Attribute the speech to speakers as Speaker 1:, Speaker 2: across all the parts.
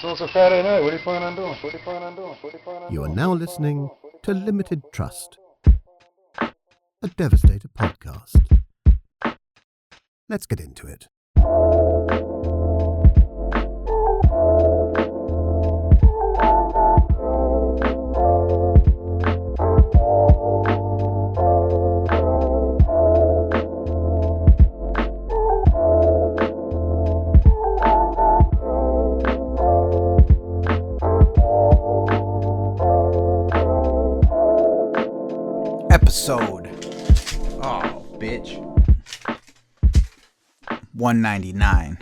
Speaker 1: So it's a Friday night. What are you planning on doing?
Speaker 2: You are now listening to Limited Trust, a Devastator podcast. Let's get into it.
Speaker 3: Episode 199,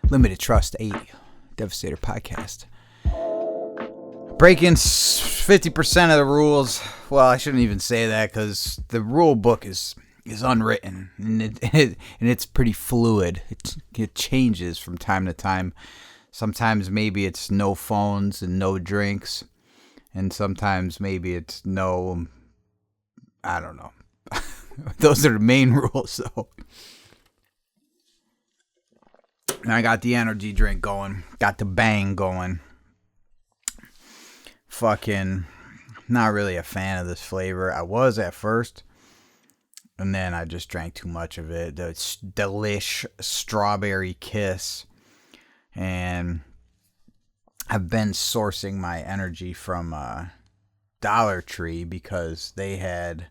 Speaker 3: Limited Trust 80, Devastator podcast. Breaking 50% of the rules. Well, I shouldn't even say that because the rule book is unwritten and it's pretty fluid. It changes from time to time. Sometimes maybe it's no phones and no drinks, and sometimes maybe it's no. I don't know. Those are the main rules, though. And I got the energy drink going. Got the bang going. Fucking not really a fan of this flavor. I was at first. And then I just drank too much of it. The delish strawberry kiss. And I've been sourcing my energy from Dollar Tree because they had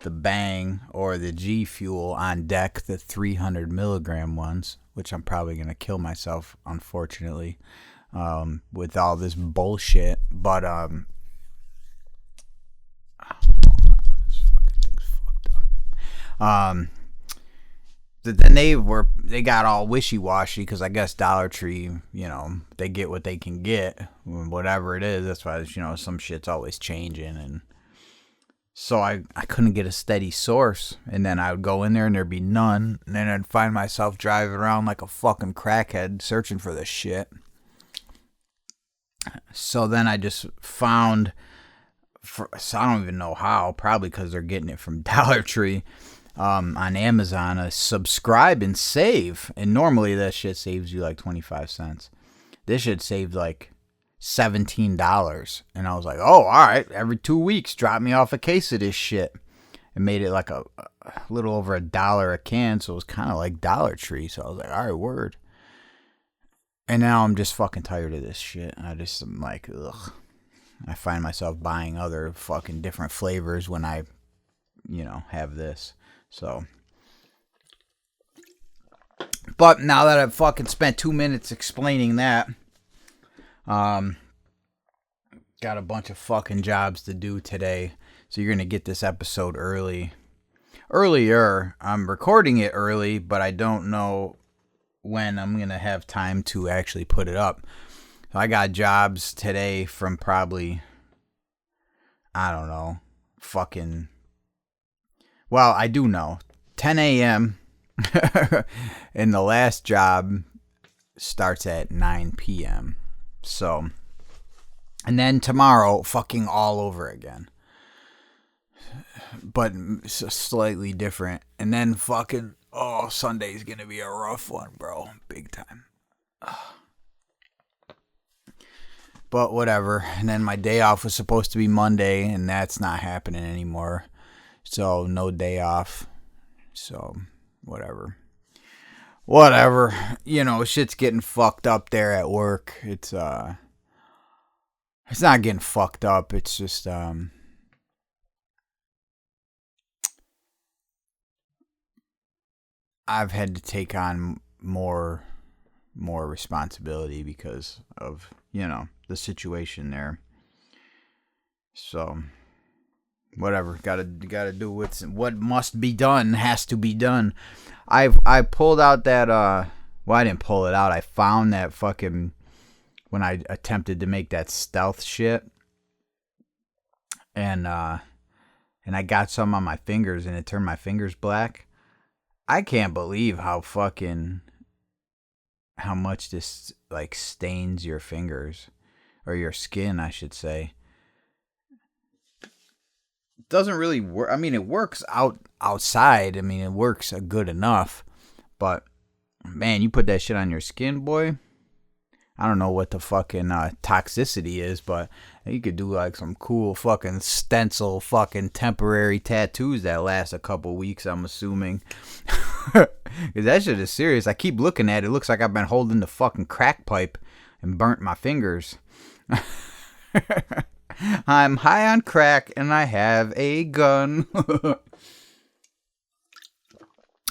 Speaker 3: the Bang or the G Fuel on deck, the 300 milligram ones, which I'm probably going to kill myself, unfortunately, with all this bullshit. But, this fucking thing's fucked up. Then they got all wishy-washy because I guess Dollar Tree, they get what they can get, whatever it is. That's why, some shit's always changing. And so I couldn't get a steady source. And then I would go in there and there'd be none. And then I'd find myself driving around like a fucking crackhead searching for this shit. So then I just found, so I don't even know how, probably because they're getting it from Dollar Tree. On Amazon, a subscribe and save. And normally that shit saves you like 25 cents. This shit saved like $17. And I was like, oh, all right. Every 2 weeks, drop me off a case of this shit. It made it like a little over $1 a can. So it was kind of like Dollar Tree. So I was like, all right, word. And now I'm just fucking tired of this shit. I'm like, ugh. I find myself buying other fucking different flavors when I, have this. So, but now that I've fucking spent 2 minutes explaining that, got a bunch of fucking jobs to do today. So you're going to get this episode earlier. I'm recording it early, but I don't know when I'm going to have time to actually put it up. So I got jobs today from probably, I don't know, fucking... Well, I do know. 10 a.m. and the last job starts at 9 p.m. So, and then tomorrow, fucking all over again. But slightly different. And then fucking, Sunday's gonna be a rough one, bro. Big time. But whatever. And then my day off was supposed to be Monday, and that's not happening anymore. So, no day off. So, whatever. Shit's getting fucked up there at work. It's not getting fucked up. It's just, I've had to take on more responsibility because of, the situation there. So... whatever, gotta do what must be done has to be done. I pulled out that I didn't pull it out. I found that fucking when I attempted to make that stealth shit, and I got some on my fingers and it turned my fingers black. I can't believe how much this like stains your fingers or your skin, I should say. Doesn't really work. I mean, it works outside. I mean, it works good enough. But, man, you put that shit on your skin, boy. I don't know what the fucking toxicity is, but you could do like some cool fucking stencil fucking temporary tattoos that last a couple weeks, I'm assuming. Because that shit is serious. I keep looking at it. It looks like I've been holding the fucking crack pipe and burnt my fingers. I'm high on crack and I have a gun.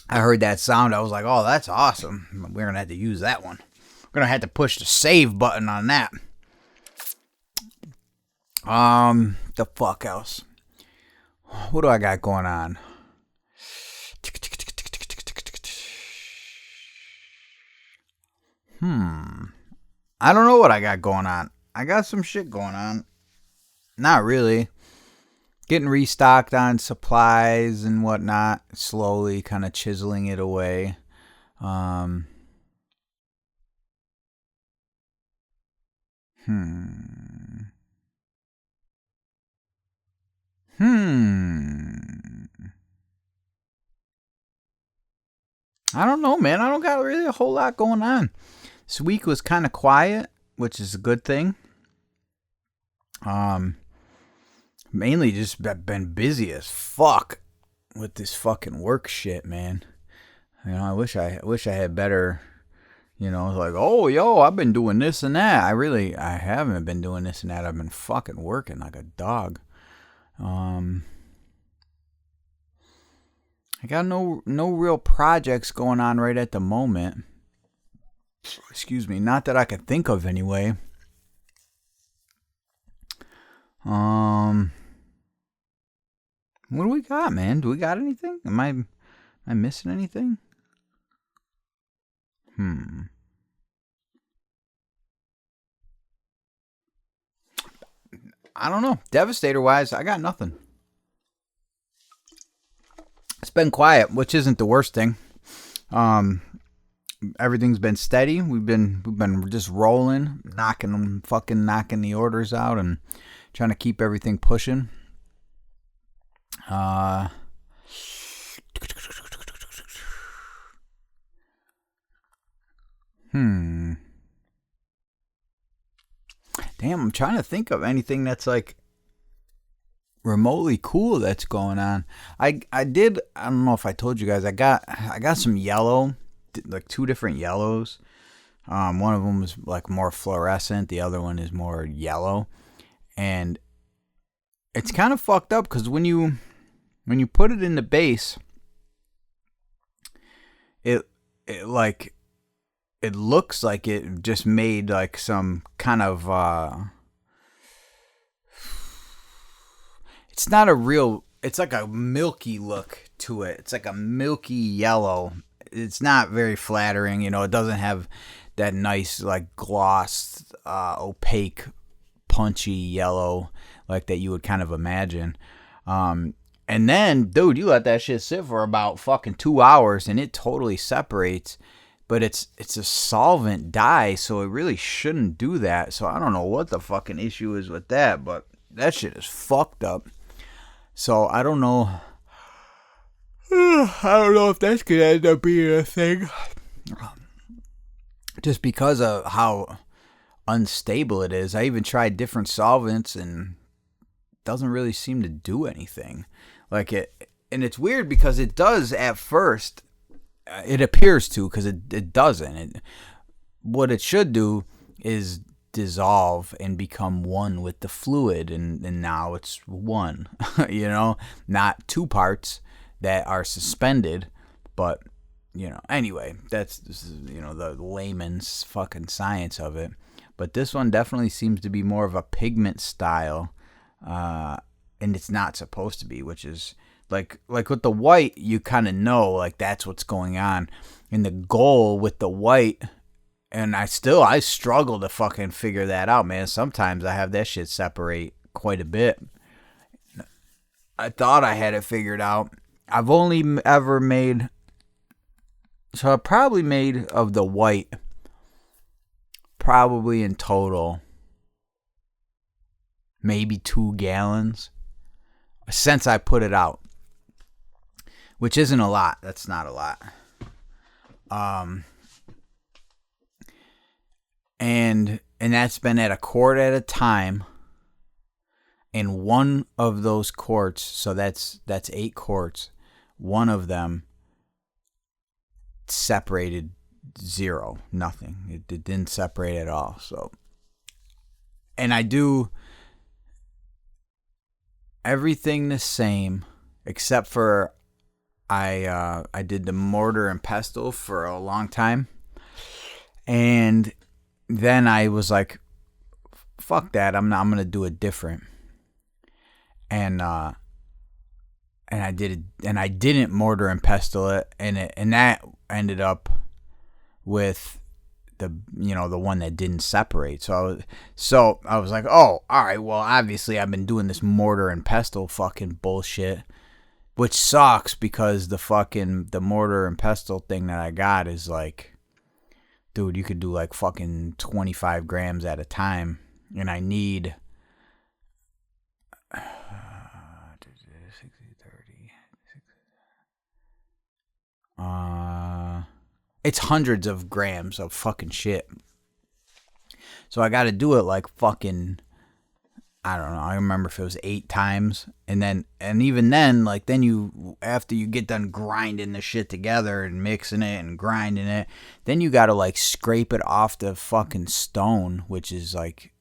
Speaker 3: I heard that sound. I was like, oh, that's awesome. We're going to have to use that one. We're going to have to push the save button on that. The fuck else? What do I got going on? I don't know what I got going on. I got some shit going on. Not really. Getting restocked on supplies and whatnot. Slowly kind of chiseling it away. I don't know, man. I don't got really a whole lot going on. This week was kind of quiet, which is a good thing. Mainly just been busy as fuck with this fucking work shit, man. You know, I wish I had better, you know, like, oh, yo, I've been doing this and that. I haven't been doing this and that. I've been fucking working like a dog. I got no real projects going on right at the moment. Excuse me, not that I could think of anyway. What do we got, man? Do we got anything? Am I missing anything? I don't know. Devastator-wise, I got nothing. It's been quiet, which isn't the worst thing. Everything's been steady. We've been just rolling, knocking the orders out and trying to keep everything pushing. Damn, I'm trying to think of anything that's like remotely cool that's going on. I don't know if I told you guys, I got some yellow, like 2 different yellows. One of them is like more fluorescent, the other one is more yellow. And it's kind of fucked up because when you put it in the base, it looks like it just made like some kind of it's not a real, it's like a milky look to it. It's like a milky yellow. It's not very flattering, you know. It doesn't have that nice like gloss, opaque, punchy yellow like that you would kind of imagine. And then, dude, you let that shit sit for about fucking 2 hours and it totally separates. But it's a solvent dye, so it really shouldn't do that. So I don't know what the fucking issue is with that, but that shit is fucked up. So I don't know. I don't know if that's gonna end up being a thing. Just because of how unstable it is. I even tried different solvents and it doesn't really seem to do anything. Like it, and it's weird because it does at first. It appears to, because it doesn't. What it should do is dissolve and become one with the fluid, and now it's one. You know, not 2 parts that are suspended, but you know. Anyway, this is, you know, the layman's fucking science of it. But this one definitely seems to be more of a pigment style, and it's not supposed to be, which is. Like with the white, you kind of know, like, that's what's going on. And the goal with the white, and I struggle to fucking figure that out, man. Sometimes I have that shit separate quite a bit. I thought I had it figured out. I've only ever made, so I probably made of the white, probably in total, maybe 2 gallons since I put it out. Which isn't a lot. That's not a lot. And that's been at a quart at a time. And one of those quarts, so that's 8 quarts, one of them separated 0, nothing. It didn't separate at all. So, and I do everything the same except for I did the mortar and pestle for a long time, and then I was like, fuck that, I'm gonna do it different. And I did it, and I didn't mortar and pestle it, and that ended up with the one that didn't separate. So I was like, oh, all right, well, obviously I've been doing this mortar and pestle fucking bullshit, which sucks because the mortar and pestle thing that I got is like, dude, you could do like fucking 25 grams at a time, and I need 30. It's hundreds of grams of fucking shit. So I got to do it like fucking, I don't know. I remember if it was 8 times, and even then, like then after you get done grinding the shit together and mixing it and grinding it, then you got to like scrape it off the fucking stone, which is like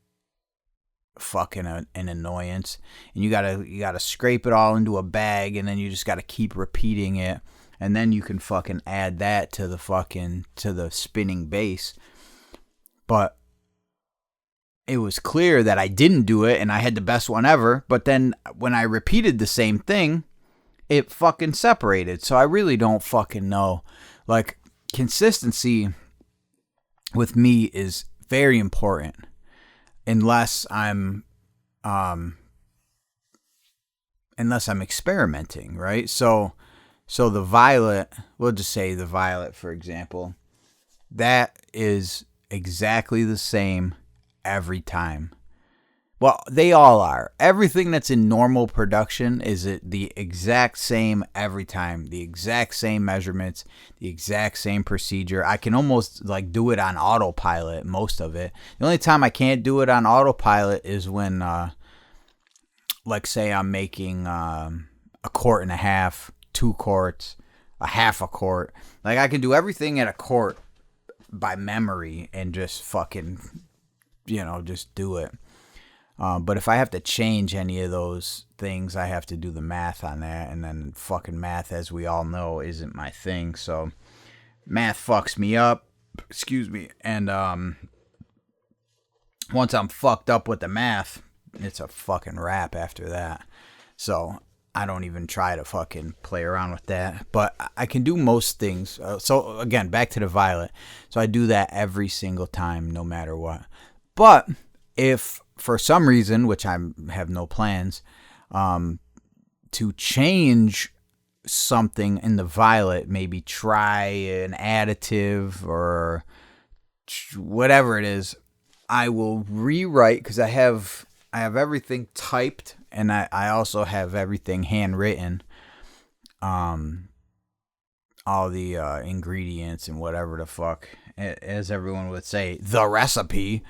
Speaker 3: fucking an annoyance. And you gotta scrape it all into a bag, and then you just got to keep repeating it. And then you can fucking add that to the spinning base. But it was clear that I didn't do it, and I had the best one ever. But then when I repeated the same thing, it fucking separated. So I really don't fucking know. Like, consistency with me is very important, unless I'm experimenting, right? So the violet, we'll just say the violet, for example, that is exactly the same every time. Well, they all are. Everything that's in normal production is the exact same every time. The exact same measurements, the exact same procedure. I can almost like do it on autopilot, most of it. The only time I can't do it on autopilot is when, like say I'm making a quart and a half, 2 quarts, a half a quart. Like I can do everything at a quart by memory and just fucking, just do it. But if I have to change any of those things, I have to do the math on that. And then fucking math, as we all know, isn't my thing. So math fucks me up. Excuse me. And once I'm fucked up with the math, it's a fucking wrap after that. So I don't even try to fucking play around with that. But I can do most things. So again, back to the violet. So I do that every single time, no matter what. But if for some reason, which I have no plans, to change something in the violet, maybe try an additive or whatever it is, I will rewrite, because I have everything typed, and I also have everything handwritten, all the ingredients and whatever the fuck, as everyone would say, the recipe.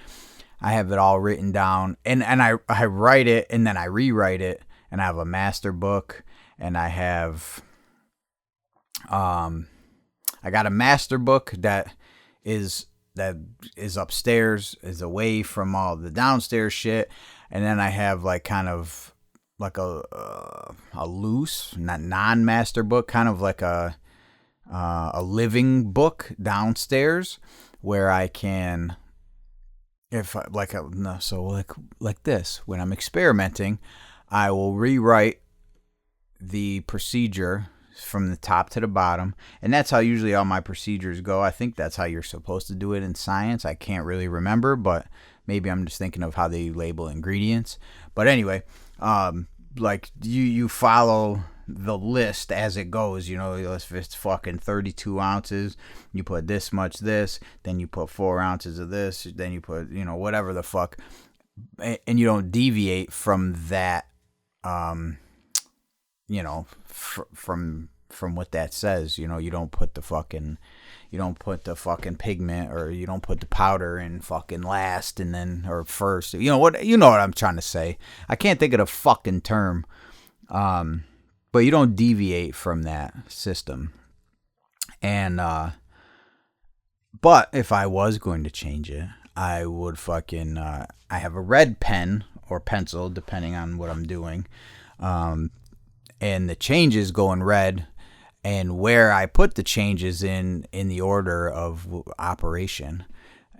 Speaker 3: I have it all written down, and I write it, and then I rewrite it, and I have a master book, and I have I got a master book that is upstairs, is away from all the downstairs shit, and then I have like kind of like a loose, not non-master book, kind of like a living book downstairs where I can, if like this, when I'm experimenting, I will rewrite the procedure from the top to the bottom, and that's how usually all my procedures go. I think that's how you're supposed to do it in science. I can't really remember, but maybe I'm just thinking of how they label ingredients. But anyway, like you follow the list as it goes. If it's fucking 32 ounces, you put this much this, then you put 4 ounces of this, then you put whatever the fuck, and you don't deviate from that. From from what that says. You know, you don't put the fucking pigment, or you don't put the powder in fucking last and then, or first. You know what I'm trying to say. I can't think of the fucking term. But you don't deviate from that system. And but if I was going to change it, I would fucking I have a red pen or pencil depending on what I'm doing. And the changes go in red, and where I put the changes in the order of operation,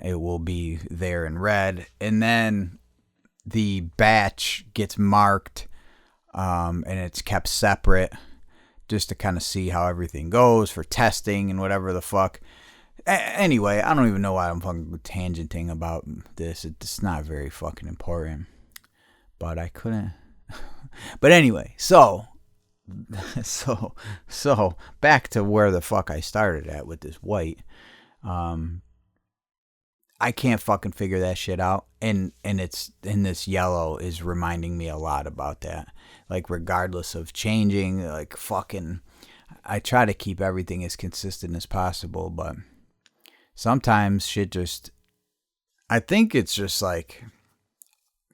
Speaker 3: it will be there in red. And then the batch gets marked, and it's kept separate just to kind of see how everything goes for testing and whatever the fuck. Anyway, I don't even know why I'm fucking tangenting about this. It's not very fucking important. But I couldn't. But anyway, so back to where the fuck I started at with this white. I can't fucking figure that shit out. And it's, in this yellow is reminding me a lot about that. Like, regardless of changing, like, fucking, I try to keep everything as consistent as possible, but sometimes shit just, I think it's just like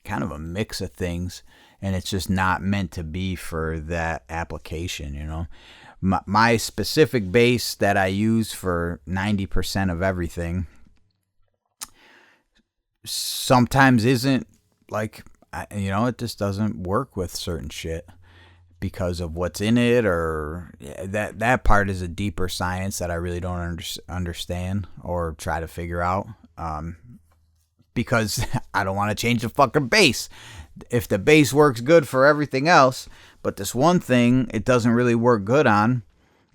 Speaker 3: kind of a mix of things, and it's just not meant to be for that application, you know. My specific base that I use for 90% of everything sometimes isn't, like, you know, it just doesn't work with certain shit because of what's in it, or that part is a deeper science that I really don't understand or try to figure out, because I don't want to change the fucking base. If the base works good for everything else, but this one thing it doesn't really work good on,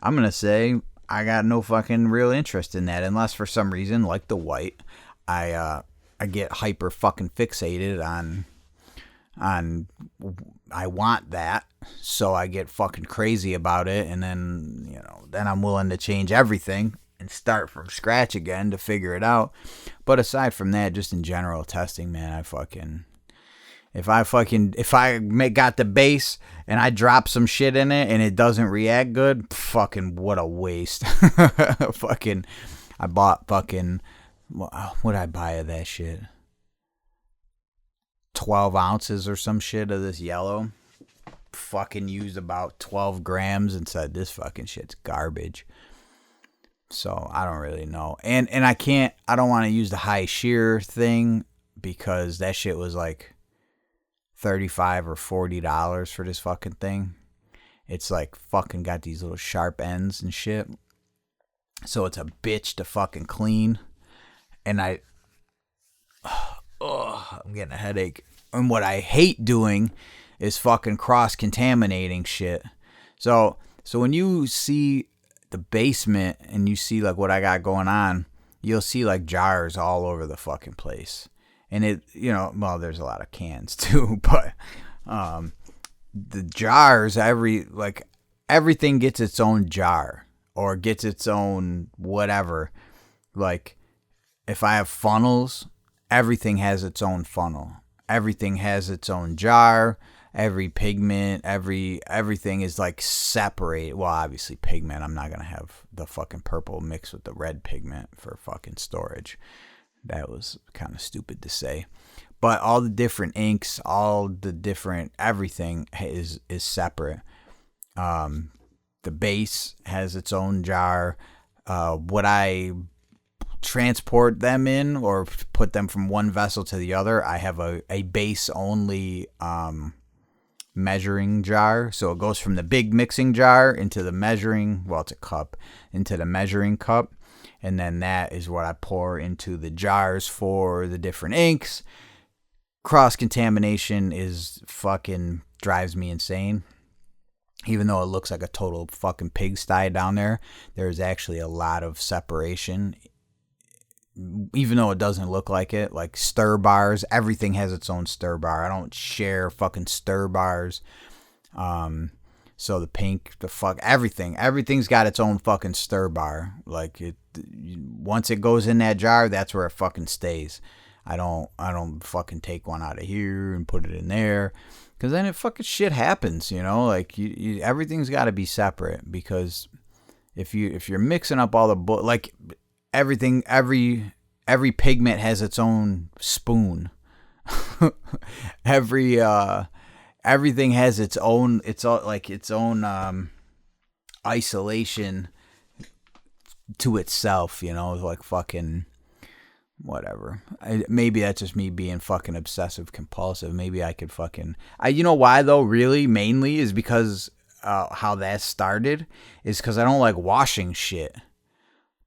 Speaker 3: I'm gonna say I got no fucking real interest in that, unless for some reason, like the white, I get hyper fucking fixated on I want that, so I get fucking crazy about it, and then, you know, then I'm willing to change everything and start from scratch again to figure it out. But aside from that, just in general testing, man, if I got the base and I drop some shit in it and it doesn't react good, fucking what a waste. Fucking, I bought fucking, what'd I buy of that shit? 12 ounces or some shit of this yellow. Fucking used about 12 grams and said, this fucking shit's garbage. So I don't really know. And I don't want to use the high shear thing, because that shit was like $35 or $40 for this fucking thing. It's like fucking got these little sharp ends and shit. So it's a bitch to fucking clean. And I'm getting a headache. And what I hate doing is fucking cross-contaminating shit. So when you see the basement and you see like what I got going on, you'll see like jars all over the fucking place. And it, you know, well, there's a lot of cans too, but the jars, everything gets its own jar or gets its own whatever. Like, if I have funnels, everything has its own funnel. Everything has its own jar. Every pigment, everything is like separate. Well, obviously pigment, I'm not going to have the fucking purple mixed with the red pigment for fucking storage. That was kind of stupid to say. But all the different inks, all the different, everything is separate. The base has its own jar. What I transport them in or put them from one vessel to the other, I have a base only measuring jar. So it goes from the big mixing jar into the measuring, well, it's a cup, into the measuring cup. And then that is what I pour into the jars for the different inks. Cross-contamination is fucking drives me insane. Even though it looks like a total fucking pigsty down there, there's actually a lot of separation. Even though it doesn't look like it. Like stir bars, everything has its own stir bar. I don't share fucking stir bars. So the pink, the fuck, everything's got its own fucking stir bar. Like, once it goes in that jar, that's where it fucking stays. I don't fucking take one out of here and put it in there, because then it fucking shit happens, you know. Like you everything's got to be separate, because if you're mixing up all the like everything, every pigment has its own spoon. Everything has its own isolation to itself, you know, like fucking whatever. Maybe that's just me being fucking obsessive compulsive. Maybe I could fucking you know why though, really mainly is because how that started is because I don't like washing shit,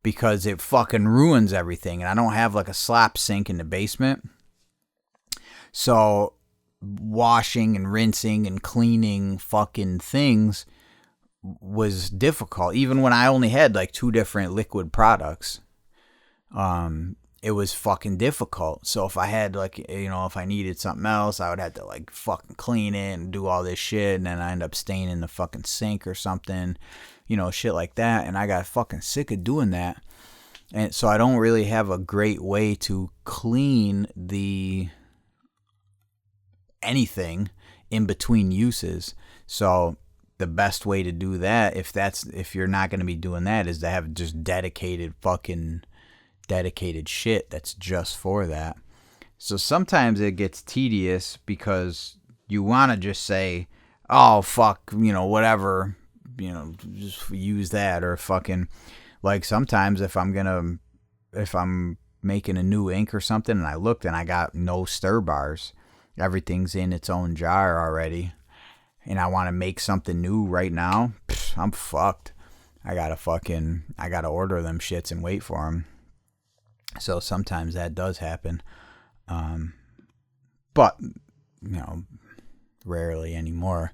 Speaker 3: because it fucking ruins everything, and I don't have like a slop sink in the basement. So washing and rinsing and cleaning fucking things was difficult. Even when I only had like 2 different liquid products, it was fucking difficult. So if I had like, you know, if I needed something else, I would have to like fucking clean it and do all this shit, and then I end up staining the fucking sink or something, you know, shit like that. And I got fucking sick of doing that. And so I don't really have a great way to clean anything in between uses. So the best way to do that, if you're not going to be doing that, is to have just dedicated shit that's just for that. So sometimes it gets tedious because you want to just say, oh fuck, you know, whatever, you know, just use that. Or fucking, like, sometimes if I'm making a new ink or something and I looked and I got no stir bars, everything's in its own jar already, and I want to make something new right now, I'm fucked. I gotta order them shits and wait for them. So sometimes that does happen. But, you know, rarely anymore.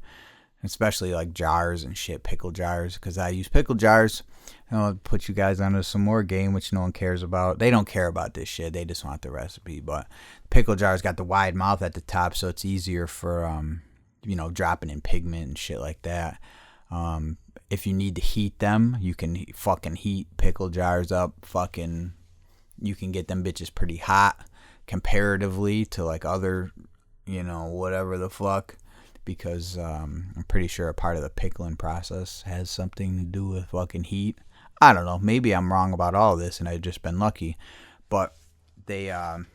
Speaker 3: Especially like jars and shit, pickle jars, because I use pickle jars. I'll put you guys onto some more game, which no one cares about. They don't care about this shit. They just want the recipe. But pickle jars got the wide mouth at the top, so it's easier for, you know, dropping in pigment and shit like that. If you need to heat them, you can fucking heat pickle jars up. Fucking, you can get them bitches pretty hot comparatively to like other, you know, whatever the fuck. Because I'm pretty sure a part of the pickling process has something to do with fucking heat. I don't know. Maybe I'm wrong about all this and I've just been lucky. But they're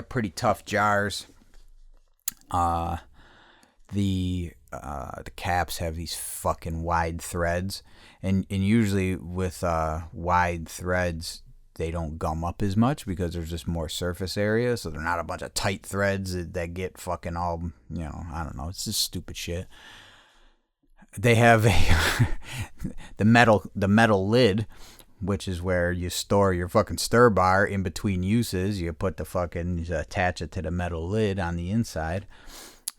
Speaker 3: pretty tough jars. The caps have these fucking wide threads. And usually with wide threads, they don't gum up as much because there's just more surface area. So they're not a bunch of tight threads that get fucking all, you know, I don't know. It's just stupid shit. They have the metal lid, which is where you store your fucking stir bar in between uses. You put you attach it to the metal lid on the inside.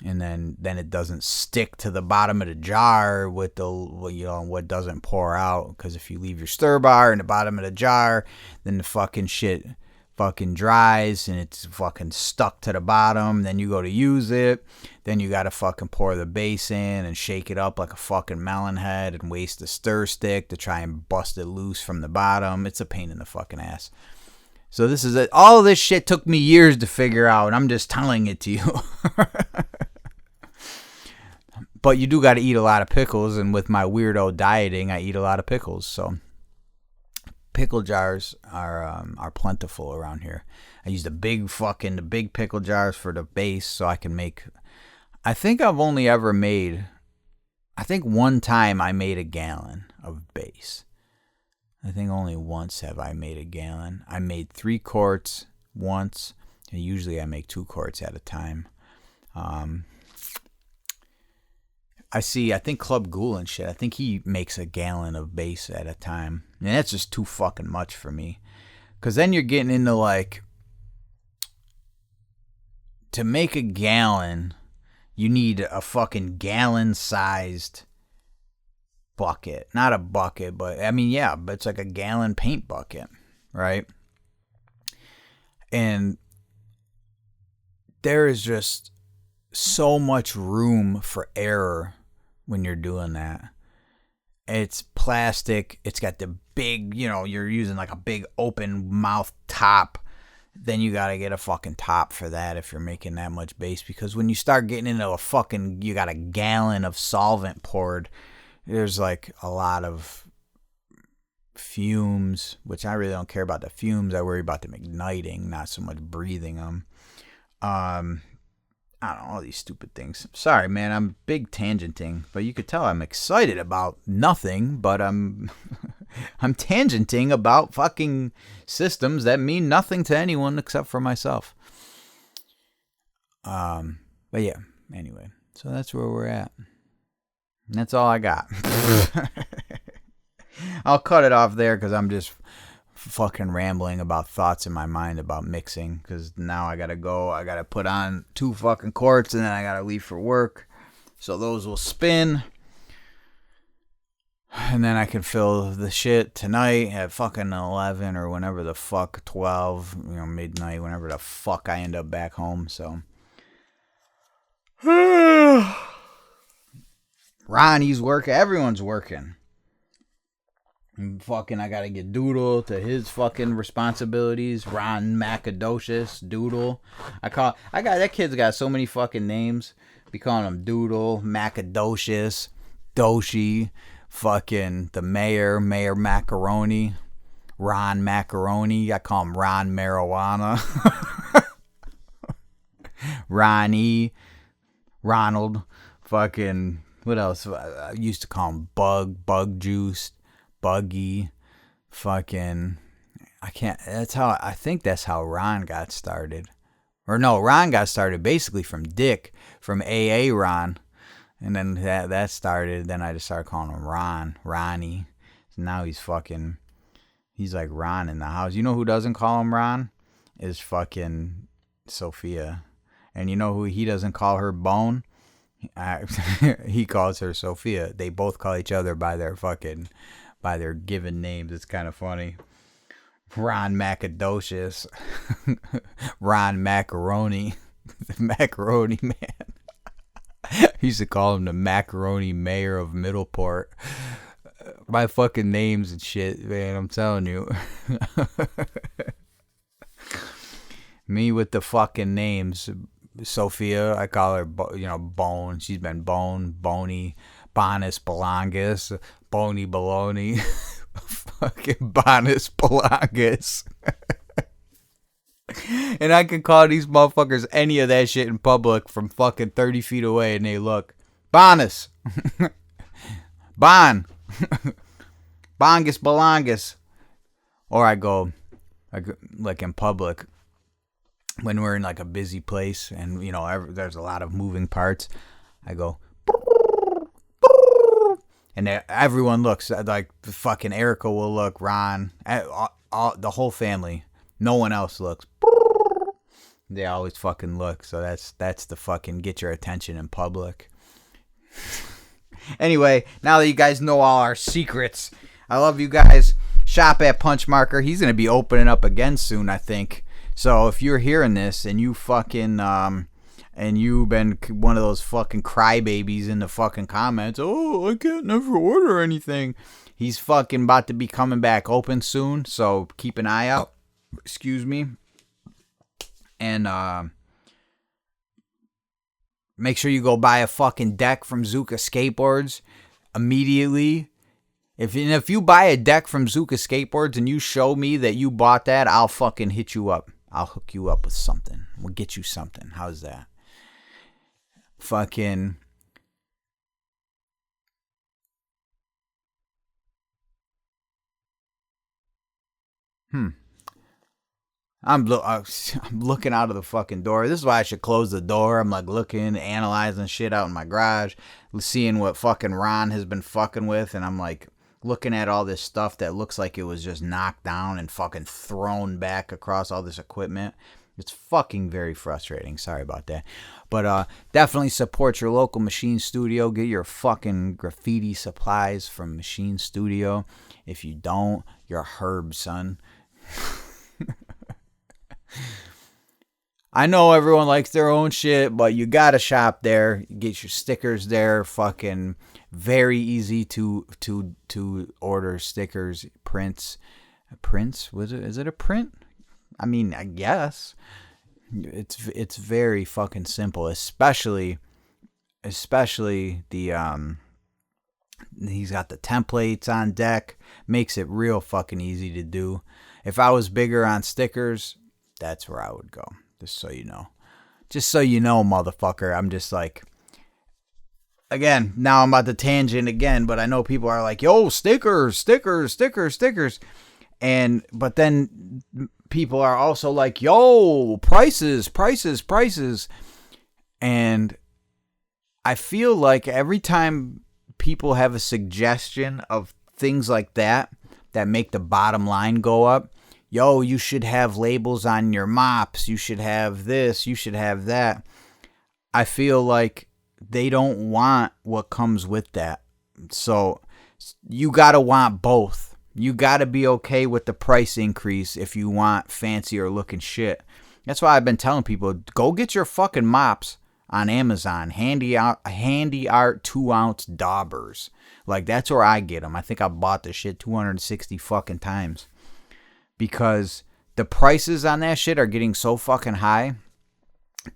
Speaker 3: And then it doesn't stick to the bottom of the jar with what doesn't pour out. Because if you leave your stir bar in the bottom of the jar, then the fucking shit fucking dries and it's fucking stuck to the bottom. Then you go to use it. Then you got to fucking pour the base in and shake it up like a fucking melon head and waste a stir stick to try and bust it loose from the bottom. It's a pain in the fucking ass. So this is it. All of this shit took me years to figure out. I'm just telling it to you. But you do got to eat a lot of pickles, and with my weirdo dieting, I eat a lot of pickles. So pickle jars are plentiful around here. I use the big pickle jars for the base, so I can make. I think one time I made a gallon of base. I think only once have I made a gallon. I made 3 quarts once, and usually I make 2 quarts at a time. I think Club Ghoul and shit, I think he makes a gallon of base at a time. And that's just too fucking much for me. Because then you're getting into like, to make a gallon, you need a fucking gallon-sized bucket. Not a bucket, but I mean, yeah, but it's like a gallon paint bucket, right? And there is just so much room for error when you're doing that. It's plastic. It's got the big, you know, you're using like a big open mouth top. then you gotta get a fucking top for that if you're making that much base. Because when you start getting into you got a gallon of solvent poured, there's like a lot of fumes, which I really don't care about the fumes. I worry about them igniting, not so much breathing them. I don't know, all these stupid things. Sorry, man, I'm big tangenting, but you could tell I'm excited about nothing, but I'm I'm tangenting about fucking systems that mean nothing to anyone except for myself. But yeah, anyway, so that's where we're at. And that's all I got. I'll cut it off there because I'm just fucking rambling about thoughts in my mind about mixing, because now I gotta go. I gotta put on 2 fucking quarts and then I gotta leave for work, so those will spin, and then I can fill the shit tonight at fucking 11 or whenever the fuck, 12, midnight, whenever the fuck I end up back home. So Ronnie's working, everyone's working. I gotta get Doodle to his fucking responsibilities. Ron Macadocious, Doodle. That kid's got so many fucking names. Be calling him Doodle, Macadocious, Doshi, fucking the Mayor Macaroni, Ron Macaroni. I call him Ron Marijuana. Ronnie, Ronald, fucking, what else? I used to call him Bug Juice. Buggy, fucking, I think that's how Ron got started. Or no, Ron got started basically from Dick, from AA Ron. And then that started, then I just started calling him Ronnie. So now he's like Ron in the house. You know who doesn't call him Ron? Is fucking Sophia. And you know who he doesn't call her Bone? He calls her Sophia. They both call each other by their given names. It's kind of funny. Ron Macadocious. Ron Macaroni. The Macaroni Man. I used to call him the Macaroni Mayor of Middleport. My fucking names and shit, man, I'm telling you. Me with the fucking names. Sophia, I call her, Bone. She's been Bone, Boney, Bonus, Belongus, Boney, Baloney, fucking Bonus, Belongus. And I can call these motherfuckers any of that shit in public from fucking 30 feet away, and they look. Bonus. Bon. Bongus, Belongus. Or I go, like in public, when we're in like a busy place and there's a lot of moving parts, I go, and everyone looks. Like fucking Erica will look, Ron, the whole family, no one else looks. They always fucking look. So that's the fucking get your attention in public. Anyway, now that you guys know all our secrets, I love you guys. Shop at Punchmarker. He's gonna be opening up again soon, I think. So if you're hearing this and you fucking and you've been one of those fucking crybabies in the fucking comments, oh, I can't never order anything. He's fucking about to be coming back open soon, so keep an eye out. Excuse me. And make sure you go buy a fucking deck from Zuka Skateboards immediately. If you buy a deck from Zuka Skateboards and you show me that you bought that, I'll fucking hit you up. I'll hook you up with something. We'll get you something. How's that? Fucking. I'm looking out of the fucking door. This is why I should close the door. I'm like looking, analyzing shit out in my garage, seeing what fucking Ron has been fucking with, and I'm like looking at all this stuff that looks like it was just knocked down and fucking thrown back across all this equipment. It's fucking very frustrating. Sorry about that. But definitely support your local Machine Studio. Get your fucking graffiti supplies from Machine Studio. If you don't, you're a herb, son. I know everyone likes their own shit, but you gotta shop there. Get your stickers there. Fucking very easy to order stickers, prints. Prints? Was it? Is it a print? I mean, I guess it's very fucking simple, especially the he's got the templates on deck, makes it real fucking easy to do. If I was bigger on stickers, that's where I would go. Just so you know. Just so you know, motherfucker. I'm just like, again, now I'm about to tangent again, but I know people are like, yo, stickers. But then people are also like, yo, prices. And I feel like every time people have a suggestion of things like that make the bottom line go up, yo, you should have labels on your mops, you should have this, you should have that. I feel like they don't want what comes with that. So you gotta want both. You gotta be okay with the price increase if you want fancier looking shit. That's why I've been telling people, go get your fucking mops on Amazon. Handy Art 2-ounce daubers. Like, that's where I get them. I think I bought this shit 260 fucking times. Because the prices on that shit are getting so fucking high.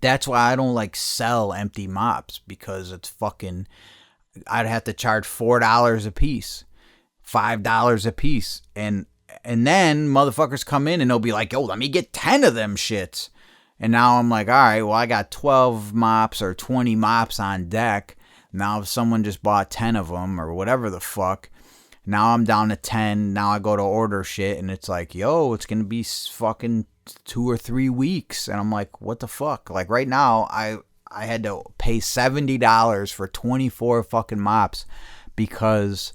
Speaker 3: That's why I don't like sell empty mops. Because it's fucking, I'd have to charge $4 a piece. $5 a piece. And then motherfuckers come in and they'll be like, yo, let me get 10 of them shits. And now I'm like, all right, well, I got 12 mops or 20 mops on deck. Now if someone just bought 10 of them or whatever the fuck, now I'm down to 10. Now I go to order shit and it's like, yo, it's going to be fucking 2 or 3 weeks. And I'm like, what the fuck? Like right now, I had to pay $70 for 24 fucking mops because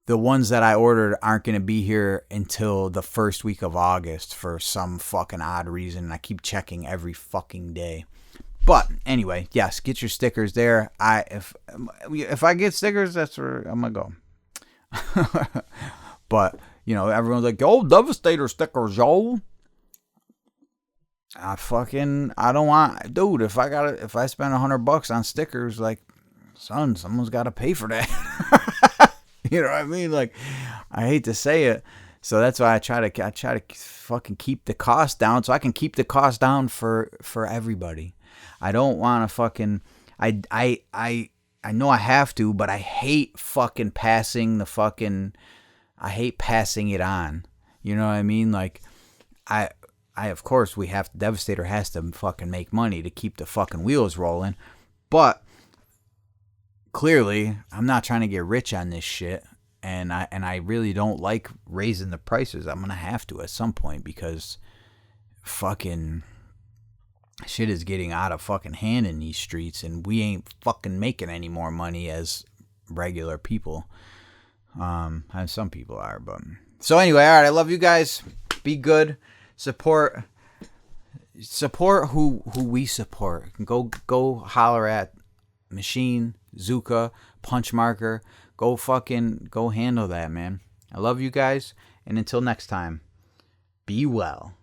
Speaker 3: the ones that I ordered aren't going to be here until the first week of August for some fucking odd reason. I keep checking every fucking day. But anyway, yes, get your stickers there. If I get stickers, that's where I'm going to go. But, you know, everyone's like, yo, Devastator stickers, yo. I don't want, dude, if I spend $100 on stickers, like, son, someone's got to pay for that. You know what I mean? Like, I hate to say it. So that's why I try to fucking keep the cost down so I can keep the cost down for everybody. I don't want to fucking, I know I have to, but I hate fucking I hate passing it on. You know what I mean? Like, of course, Devastator has to fucking make money to keep the fucking wheels rolling. But clearly, I'm not trying to get rich on this shit, and I really don't like raising the prices. I'm gonna have to at some point because fucking shit is getting out of fucking hand in these streets, and we ain't fucking making any more money as regular people. And some people are, but so anyway, all right. I love you guys. Be good. Support who we support. Go holler at Machine, Zuka, Punch Marker. Go handle that, man. I love you guys, and until next time, be well.